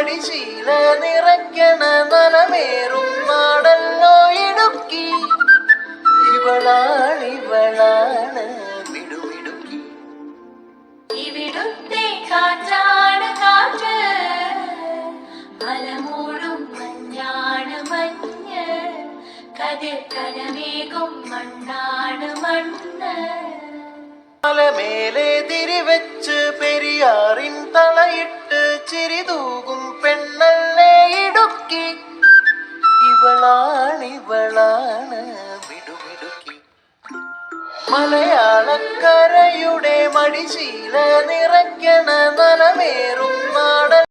മടിശീല നിറയ്ക്കണ നലമേറും നാടല്ലോ ഇടുക്കി. ഇവളാണ് മിടുമിടുക്കി. ഇവിടുത്തെ കാറ്റാണ് കാറ്റ്, മലമൂടും മഞ്ഞാണ് മഞ്ഞ്, കതിർ കനമേകും മണ്ണാണ് മണ്ണ്. മലമേലെ തിരിവെച്ച് പെരിയാറിൻ തളയിട്ട് ചിരിതൂകും പെണ്ണല്ലേ ഇടുക്കി. ഇവളാണ് മിടുമിടുക്കി. മലയാളക്കരയുടെ മടിശീല നിറയ്ക്കണ നലമേറും